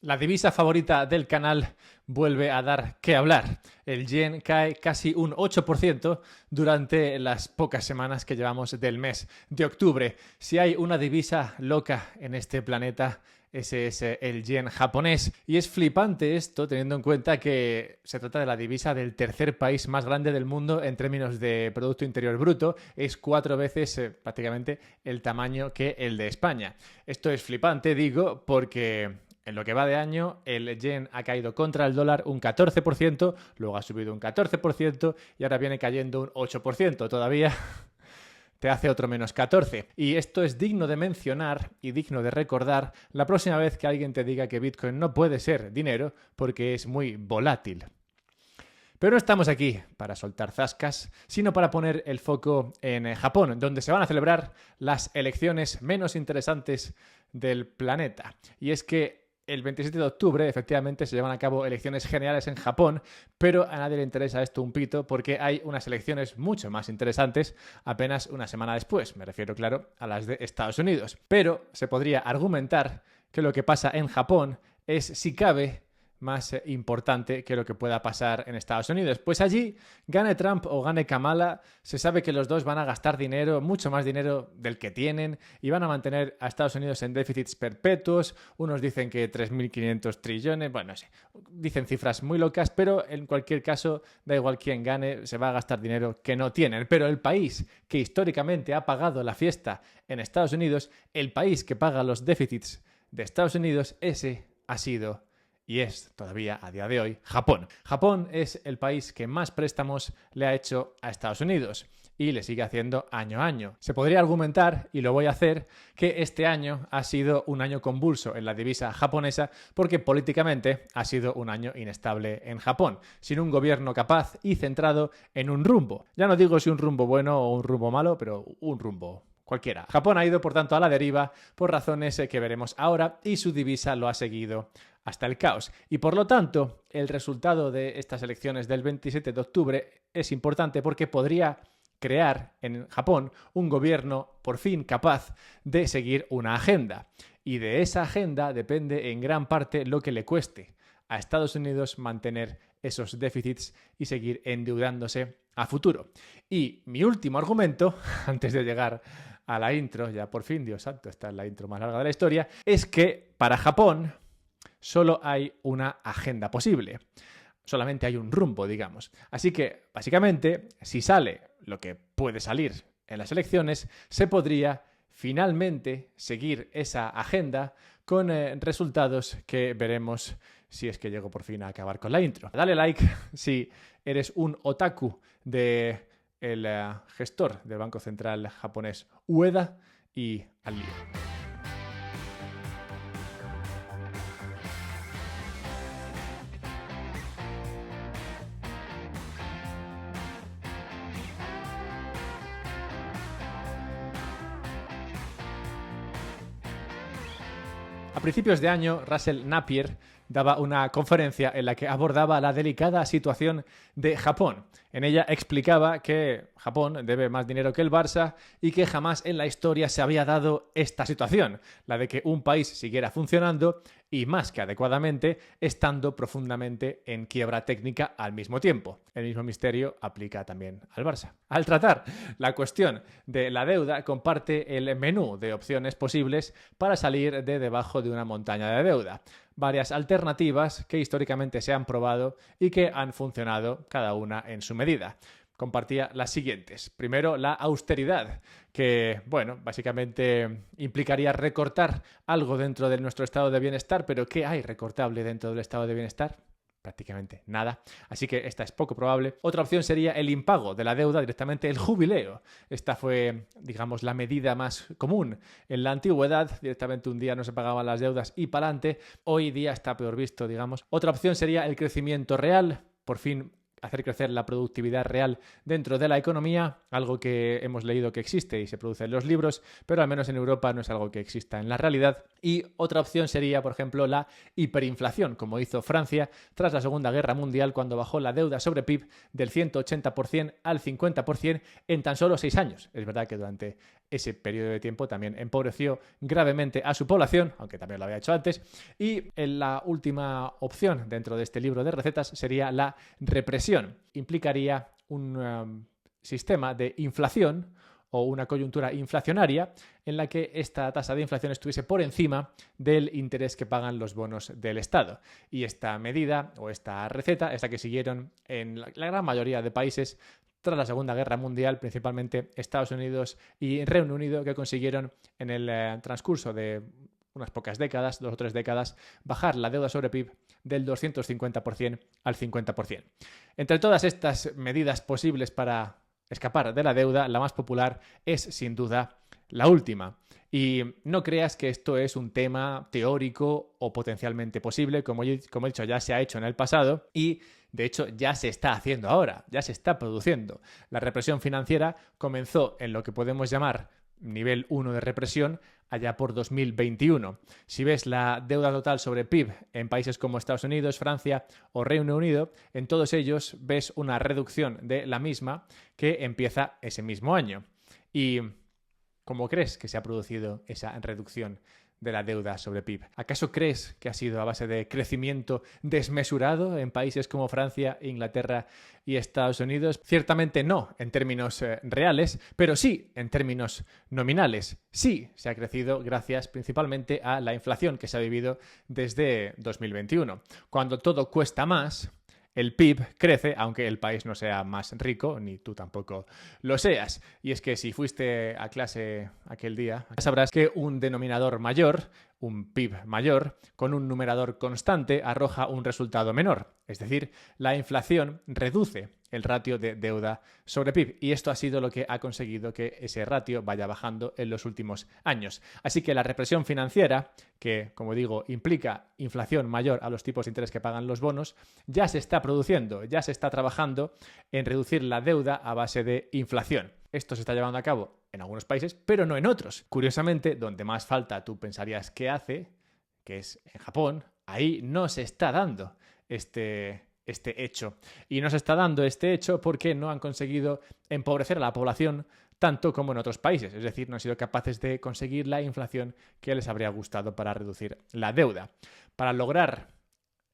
La divisa favorita del canal vuelve a dar que hablar. El yen cae casi un 8% durante las pocas semanas que llevamos del mes de octubre. Si hay una divisa loca en este planeta, ese es el yen japonés. Y es flipante esto teniendo en cuenta que se trata de la divisa del tercer país más grande del mundo en términos de Producto Interior Bruto. Es 4 veces prácticamente el tamaño que el de España. Esto es flipante, digo, porque en lo que va de año, el yen ha caído contra el dólar un 14%, luego ha subido un 14% y ahora viene cayendo un 8%. Todavía te hace otro menos 14. Y esto es digno de mencionar y digno de recordar la próxima vez que alguien te diga que Bitcoin no puede ser dinero porque es muy volátil. Pero no estamos aquí para soltar zascas, sino para poner el foco en Japón, donde se van a celebrar las elecciones menos interesantes del planeta. Y es que el 27 de octubre, efectivamente, se llevan a cabo elecciones generales en Japón, pero a nadie le interesa esto un pito porque hay unas elecciones mucho más interesantes apenas una semana después. Me refiero, claro, a las de Estados Unidos. Pero se podría argumentar que lo que pasa en Japón es, si cabe, más importante que lo que pueda pasar en Estados Unidos. Pues allí, gane Trump o gane Kamala, se sabe que los dos van a gastar dinero, mucho más dinero del que tienen, y van a mantener a Estados Unidos en déficits perpetuos. Unos dicen que 3.500 trillones, bueno, no sé, dicen cifras muy locas, pero en cualquier caso, da igual quién gane, se va a gastar dinero que no tienen. Pero el país que históricamente ha pagado la fiesta en Estados Unidos, el país que paga los déficits de Estados Unidos, ese ha sido y es todavía a día de hoy Japón. Japón es el país que más préstamos le ha hecho a Estados Unidos y le sigue haciendo año a año. Se podría argumentar, y lo voy a hacer, que este año ha sido un año convulso en la divisa japonesa porque políticamente ha sido un año inestable en Japón, sin un gobierno capaz y centrado en un rumbo. Ya no digo si un rumbo bueno o un rumbo malo, pero un rumbo cualquiera. Japón ha ido, por tanto, a la deriva por razones que veremos ahora y su divisa lo ha seguido hasta el caos. Y por lo tanto, el resultado de estas elecciones del 27 de octubre es importante porque podría crear en Japón un gobierno por fin capaz de seguir una agenda. Y de esa agenda depende en gran parte lo que le cueste a Estados Unidos mantener esos déficits y seguir endeudándose a futuro. Y mi último argumento, antes de llegar a la intro, ya por fin, Dios santo, esta es la intro más larga de la historia, es que para Japón solo hay una agenda posible. Solamente hay un rumbo, digamos. Así que, básicamente, si sale lo que puede salir en las elecciones, se podría finalmente seguir esa agenda con resultados que veremos si es que llego por fin a acabar con la intro. Dale like si eres un otaku de el gestor del Banco Central japonés Ueda y al lío. A principios de año, Russell Napier daba una conferencia en la que abordaba la delicada situación de Japón. En ella explicaba que Japón debe más dinero que el Barça y que jamás en la historia se había dado esta situación, la de que un país siguiera funcionando y más que adecuadamente, estando profundamente en quiebra técnica al mismo tiempo. El mismo misterio aplica también al Barça. Al tratar la cuestión de la deuda, comparte el menú de opciones posibles para salir de debajo de una montaña de deuda. Varias alternativas que históricamente se han probado y que han funcionado cada una en su medida. Compartía las siguientes. Primero, la austeridad, que, bueno, básicamente implicaría recortar algo dentro de nuestro estado de bienestar, pero ¿qué hay recortable dentro del estado de bienestar? Prácticamente nada, así que esta es poco probable. Otra opción sería el impago de la deuda, directamente el jubileo. Esta fue, digamos, la medida más común en la antigüedad. Directamente un día no se pagaban las deudas y pa'lante. Hoy día está peor visto, digamos. Otra opción sería el crecimiento real. Por fin hacer crecer la productividad real dentro de la economía, algo que hemos leído que existe y se produce en los libros, pero al menos en Europa no es algo que exista en la realidad. Y otra opción sería, por ejemplo, la hiperinflación, como hizo Francia tras la Segunda Guerra Mundial, cuando bajó la deuda sobre PIB del 180% al 50% en tan solo 6 años. Es verdad que durante ese periodo de tiempo también empobreció gravemente a su población, aunque también lo había hecho antes. Y la última opción dentro de este libro de recetas sería la represión. Implicaría un sistema de inflación o una coyuntura inflacionaria en la que esta tasa de inflación estuviese por encima del interés que pagan los bonos del Estado. Y esta medida o esta receta es la que siguieron en la gran mayoría de países tras la Segunda Guerra Mundial, principalmente Estados Unidos y Reino Unido, que consiguieron en el transcurso de unas pocas décadas, 2 o 3 décadas, bajar la deuda sobre PIB del 250% al 50%. Entre todas estas medidas posibles para escapar de la deuda, la más popular es sin duda la última. Y no creas que esto es un tema teórico o potencialmente posible, como he dicho, ya se ha hecho en el pasado y de hecho ya se está haciendo ahora, ya se está produciendo. La represión financiera comenzó en lo que podemos llamar nivel 1 de represión allá por 2021. Si ves la deuda total sobre PIB en países como Estados Unidos, Francia o Reino Unido, en todos ellos ves una reducción de la misma que empieza ese mismo año. ¿Y cómo crees que se ha producido esa reducción de la deuda sobre PIB? ¿Acaso crees que ha sido a base de crecimiento desmesurado en países como Francia, Inglaterra y Estados Unidos? Ciertamente no en términos reales, pero sí en términos nominales. Sí se ha crecido gracias principalmente a la inflación que se ha vivido desde 2021. Cuando todo cuesta más, el PIB crece, aunque el país no sea más rico, ni tú tampoco lo seas. Y es que si fuiste a clase aquel día, sabrás que un denominador mayor, un PIB mayor, con un numerador constante arroja un resultado menor. Es decir, la inflación reduce el ratio de deuda sobre PIB. Y esto ha sido lo que ha conseguido que ese ratio vaya bajando en los últimos años. Así que la represión financiera, que, como digo, implica inflación mayor a los tipos de interés que pagan los bonos, ya se está produciendo, ya se está trabajando en reducir la deuda a base de inflación. Esto se está llevando a cabo en algunos países, pero no en otros. Curiosamente, donde más falta tú pensarías que hace, que es en Japón, ahí no se está dando este hecho. Y no se está dando este hecho porque no han conseguido empobrecer a la población tanto como en otros países. Es decir, no han sido capaces de conseguir la inflación que les habría gustado para reducir la deuda. Para lograr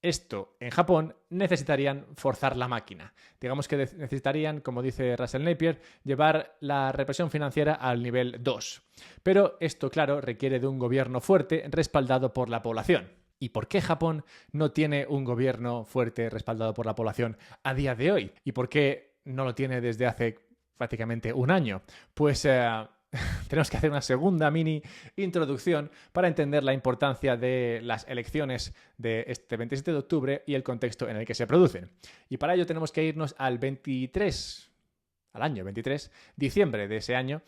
esto en Japón necesitarían forzar la máquina. Digamos que necesitarían, como dice Russell Napier, llevar la represión financiera al nivel 2. Pero esto, claro, requiere de un gobierno fuerte respaldado por la población. ¿Y por qué Japón no tiene un gobierno fuerte respaldado por la población a día de hoy? ¿Y por qué no lo tiene desde hace prácticamente un año? Pues tenemos que hacer una segunda mini introducción para entender la importancia de las elecciones de este 27 de octubre y el contexto en el que se producen. Y para ello tenemos que irnos al año 23, diciembre de ese año,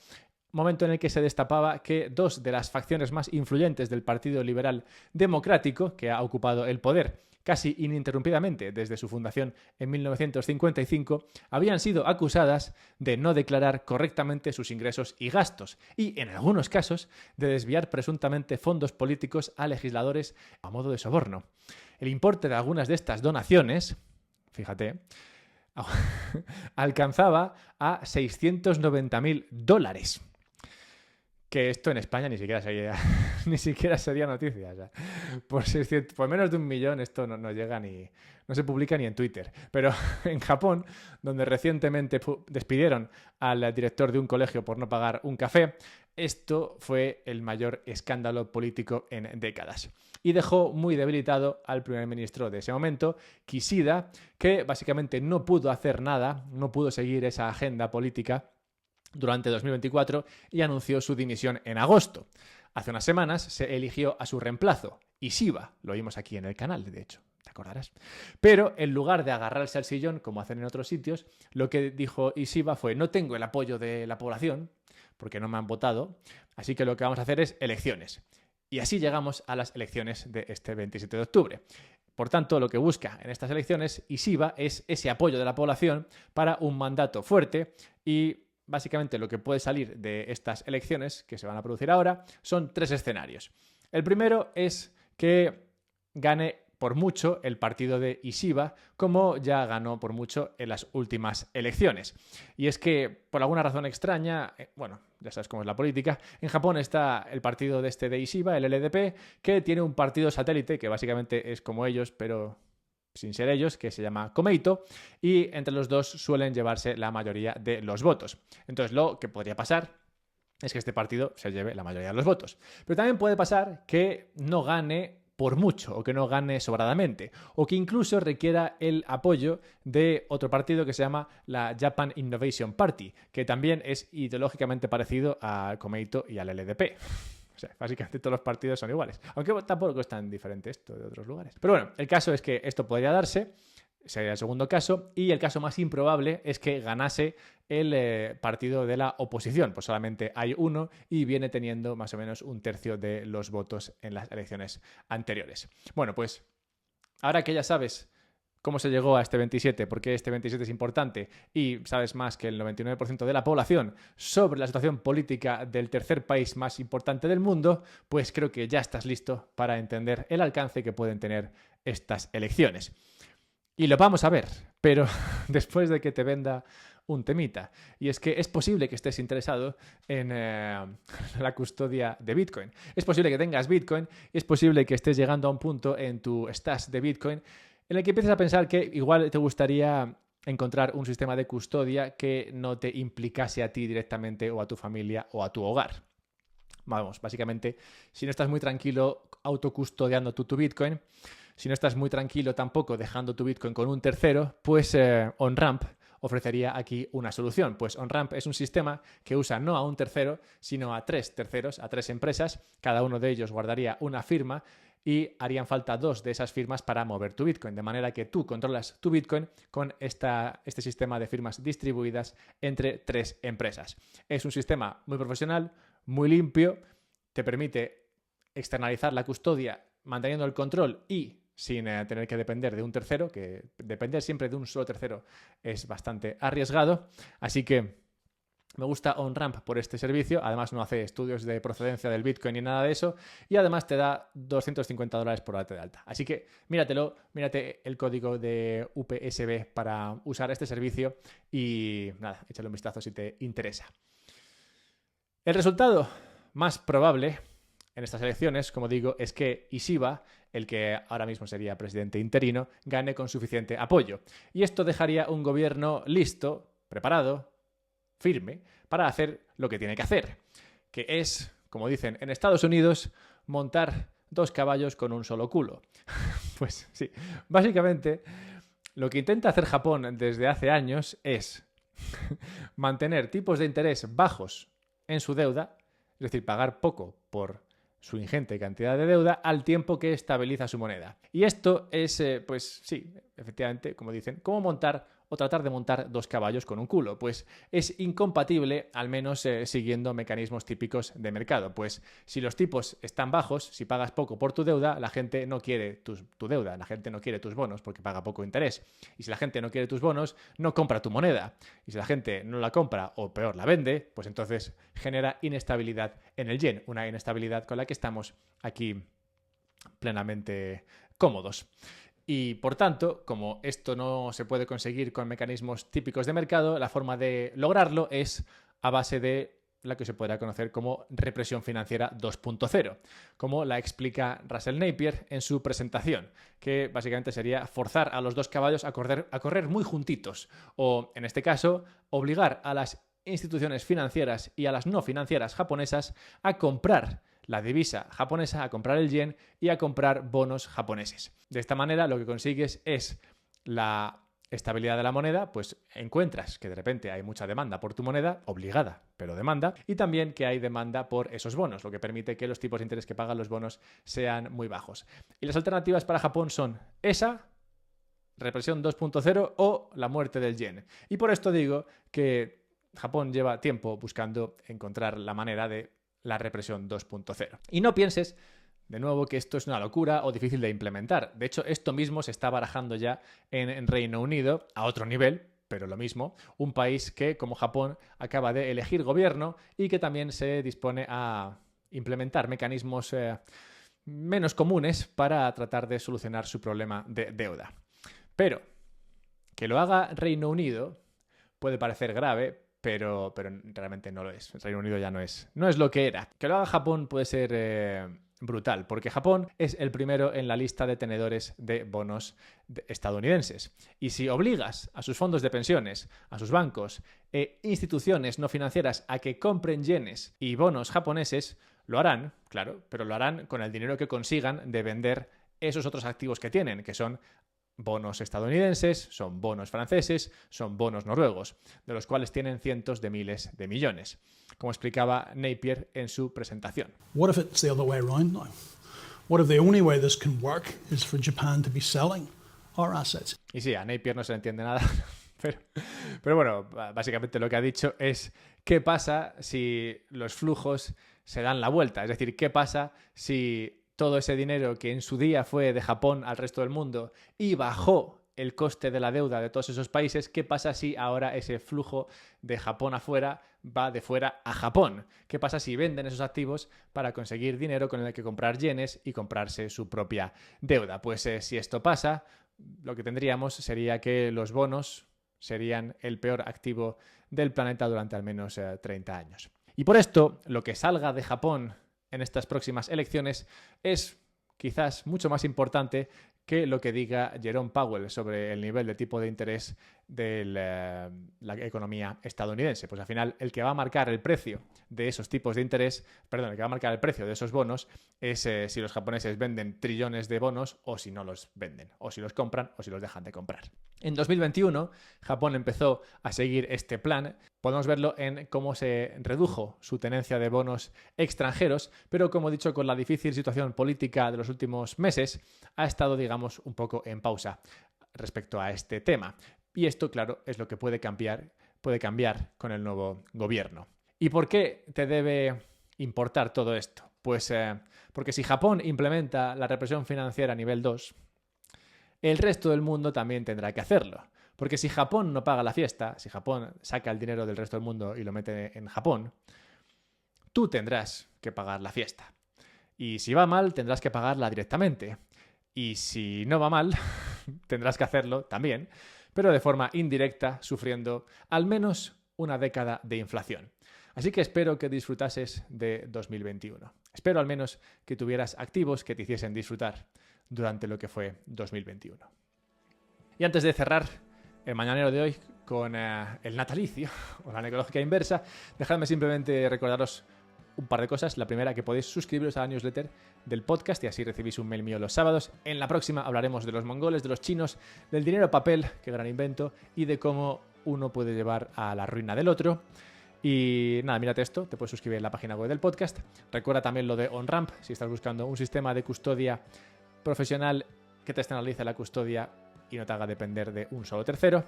momento en el que se destapaba que dos de las facciones más influyentes del Partido Liberal Democrático, que ha ocupado el poder casi ininterrumpidamente desde su fundación en 1955, habían sido acusadas de no declarar correctamente sus ingresos y gastos y, en algunos casos, de desviar presuntamente fondos políticos a legisladores a modo de soborno. El importe de algunas de estas donaciones, fíjate, alcanzaba a $690.000. Que esto en España ni siquiera sería noticia. O sea, por menos de 1 millón esto no llega no se publica ni en Twitter. Pero en Japón, donde recientemente despidieron al director de un colegio por no pagar un café, esto fue el mayor escándalo político en décadas. Y dejó muy debilitado al primer ministro de ese momento, Kishida, que básicamente no pudo hacer nada, no pudo seguir esa agenda política durante 2024 y anunció su dimisión en agosto. Hace unas semanas se eligió a su reemplazo, Ishiba, lo vimos aquí en el canal, de hecho, te acordarás. Pero en lugar de agarrarse al sillón, como hacen en otros sitios, lo que dijo Ishiba fue: no tengo el apoyo de la población, porque no me han votado, así que lo que vamos a hacer es elecciones. Y así llegamos a las elecciones de este 27 de octubre. Por tanto, lo que busca en estas elecciones Ishiba es ese apoyo de la población para un mandato fuerte y básicamente lo que puede salir de estas elecciones que se van a producir ahora son 3 escenarios. El primero es que gane por mucho el partido de Ishiba, como ya ganó por mucho en las últimas elecciones. Y es que, por alguna razón extraña, bueno, ya sabes cómo es la política, en Japón está el partido de Ishiba, el LDP, que tiene un partido satélite, que básicamente es como ellos, pero sin ser ellos, que se llama Komeito, y entre los dos suelen llevarse la mayoría de los votos. Entonces, lo que podría pasar es que este partido se lleve la mayoría de los votos. Pero también puede pasar que no gane por mucho o que no gane sobradamente o que incluso requiera el apoyo de otro partido que se llama la Japan Innovation Party, que también es ideológicamente parecido a Komeito y al LDP. O sea, básicamente todos los partidos son iguales. Aunque tampoco es tan diferente esto de otros lugares. Pero bueno, el caso es que esto podría darse, sería el segundo caso, y el caso más improbable es que ganase el partido de la oposición. Pues solamente hay uno y viene teniendo más o menos un tercio de los votos en las elecciones anteriores. Bueno, pues ahora que ya sabes cómo se llegó a este 27, por qué este 27 es importante y sabes más que el 99% de la población sobre la situación política del tercer país más importante del mundo, pues creo que ya estás listo para entender el alcance que pueden tener estas elecciones. Y lo vamos a ver, pero después de que te venda un temita. Y es que es posible que estés interesado en la custodia de Bitcoin. Es posible que tengas Bitcoin y es posible que estés llegando a un punto en tu stash de Bitcoin en el que empieces a pensar que igual te gustaría encontrar un sistema de custodia que no te implicase a ti directamente o a tu familia o a tu hogar. Vamos, básicamente, si no estás muy tranquilo autocustodiando tu Bitcoin, si no estás muy tranquilo tampoco dejando tu Bitcoin con un tercero, pues OnRamp ofrecería aquí una solución. Pues OnRamp es un sistema que usa no a un tercero, sino a 3 terceros, a 3 empresas. Cada uno de ellos guardaría una firma y harían falta 2 de esas firmas para mover tu Bitcoin. De manera que tú controlas tu Bitcoin con este sistema de firmas distribuidas entre 3 empresas. Es un sistema muy profesional, muy limpio, te permite externalizar la custodia manteniendo el control y sin tener que depender de un tercero, que depender siempre de un solo tercero es bastante arriesgado. Así que me gusta OnRamp por este servicio. Además no hace estudios de procedencia del Bitcoin ni nada de eso. Y además te da $250 por darte de alta. Así que míratelo, mírate el código de UPSB para usar este servicio y nada, échale un vistazo si te interesa. El resultado más probable en estas elecciones, como digo, es que Ishiba, el que ahora mismo sería presidente interino, gane con suficiente apoyo. Y esto dejaría un gobierno listo, preparado, firme, para hacer lo que tiene que hacer, que es, como dicen en Estados Unidos, montar 2 caballos con un solo culo. Pues sí, básicamente lo que intenta hacer Japón desde hace años es mantener tipos de interés bajos en su deuda, es decir, pagar poco por su ingente cantidad de deuda al tiempo que estabiliza su moneda. Y esto es, pues sí, efectivamente, como dicen, ¿cómo montar o tratar de montar 2 caballos con un culo? Pues es incompatible, al menos siguiendo mecanismos típicos de mercado. Pues si los tipos están bajos, si pagas poco por tu deuda, la gente no quiere tu deuda, la gente no quiere tus bonos porque paga poco interés. Y si la gente no quiere tus bonos, no compra tu moneda. Y si la gente no la compra o peor la vende, pues entonces genera inestabilidad en el yen, una inestabilidad con la que estamos aquí plenamente cómodos. Y por tanto, como esto no se puede conseguir con mecanismos típicos de mercado, la forma de lograrlo es a base de la que se podrá conocer como represión financiera 2.0, como la explica Russell Napier en su presentación, que básicamente sería forzar a los 2 caballos a correr muy juntitos, o en este caso, obligar a las instituciones financieras y a las no financieras japonesas a comprar la divisa japonesa, a comprar el yen y a comprar bonos japoneses. De esta manera lo que consigues es la estabilidad de la moneda, pues encuentras que de repente hay mucha demanda por tu moneda, obligada, pero demanda, y también que hay demanda por esos bonos, lo que permite que los tipos de interés que pagan los bonos sean muy bajos. Y las alternativas para Japón son esa, represión 2.0 o la muerte del yen. Y por esto digo que Japón lleva tiempo buscando encontrar la manera de la represión 2.0. Y no pienses, de nuevo, que esto es una locura o difícil de implementar. De hecho, esto mismo se está barajando ya en Reino Unido, a otro nivel, pero lo mismo, un país que, como Japón, acaba de elegir gobierno y que también se dispone a implementar mecanismos menos comunes para tratar de solucionar su problema de deuda. Pero que lo haga Reino Unido puede parecer grave, pero realmente no lo es. El Reino Unido ya no es lo que era. Que lo haga Japón puede ser brutal, porque Japón es el primero en la lista de tenedores de bonos estadounidenses. Y si obligas a sus fondos de pensiones, a sus bancos e instituciones no financieras a que compren yenes y bonos japoneses, lo harán, claro, pero lo harán con el dinero que consigan de vender esos otros activos que tienen, que son bonos estadounidenses, son bonos franceses, son bonos noruegos, de los cuales tienen cientos de miles de millones, como explicaba Napier en su presentación. What if it's the other way around now? What if the only way this can work is for Japan to be selling our assets? Y sí, a Napier no se le entiende nada, pero bueno, básicamente lo que ha dicho es qué pasa si los flujos se dan la vuelta, es decir, qué pasa si todo ese dinero que en su día fue de Japón al resto del mundo y bajó el coste de la deuda de todos esos países, ¿qué pasa si ahora ese flujo de Japón afuera va de fuera a Japón? ¿Qué pasa si venden esos activos para conseguir dinero con el que comprar yenes y comprarse su propia deuda? Pues si esto pasa, lo que tendríamos sería que los bonos serían el peor activo del planeta durante al menos 30 años. Y por esto, lo que salga de Japón en estas próximas elecciones es quizás mucho más importante que lo que diga Jerome Powell sobre el nivel de tipo de interés de la economía estadounidense. Pues al final el que va a marcar el precio de esos tipos de interés, el que va a marcar el precio de esos bonos es si los japoneses venden trillones de bonos o si no los venden, o si los compran o si los dejan de comprar. En 2021, Japón empezó a seguir este plan. Podemos verlo en cómo se redujo su tenencia de bonos extranjeros, pero como he dicho, con la difícil situación política de los últimos meses, ha estado, digamos, un poco en pausa respecto a este tema. Y esto, claro, es lo que puede cambiar con el nuevo gobierno. ¿Y por qué te debe importar todo esto? Pues porque si Japón implementa la represión financiera a nivel 2, el resto del mundo también tendrá que hacerlo. Porque si Japón no paga la fiesta, si Japón saca el dinero del resto del mundo y lo mete en Japón, tú tendrás que pagar la fiesta. Y si va mal, tendrás que pagarla directamente. Y si no va mal, tendrás que hacerlo también, pero de forma indirecta, sufriendo al menos una década de inflación. Así que espero que disfrutases de 2021. Espero al menos que tuvieras activos que te hiciesen disfrutar durante lo que fue 2021. Y antes de cerrar el mañanero de hoy con el natalicio o la necológica inversa, dejadme simplemente recordaros un par de cosas. La primera, que podéis suscribiros a la newsletter del podcast y así recibís un mail mío los sábados. En la próxima hablaremos de los mongoles, de los chinos, del dinero papel, qué gran invento, y de cómo uno puede llevar a la ruina del otro. Y nada, mírate esto, te puedes suscribir en la página web del podcast. Recuerda también lo de OnRamp, si estás buscando un sistema de custodia profesional que te externalice la custodia y no te haga depender de un solo tercero.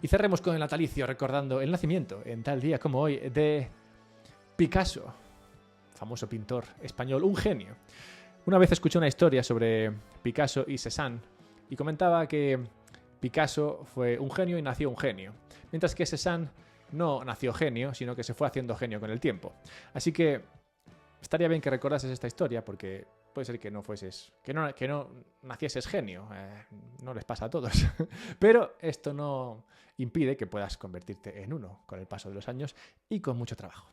Y cerremos con el natalicio, recordando el nacimiento, en tal día como hoy, de Picasso, famoso pintor español, un genio. Una vez escuché una historia sobre Picasso y Cézanne y comentaba que Picasso fue un genio y nació un genio, mientras que Cézanne no nació genio, sino que se fue haciendo genio con el tiempo. Así que estaría bien que recordases esta historia, porque puede ser que no nacieses genio, no les pasa a todos. Pero esto no impide que puedas convertirte en uno con el paso de los años y con mucho trabajo.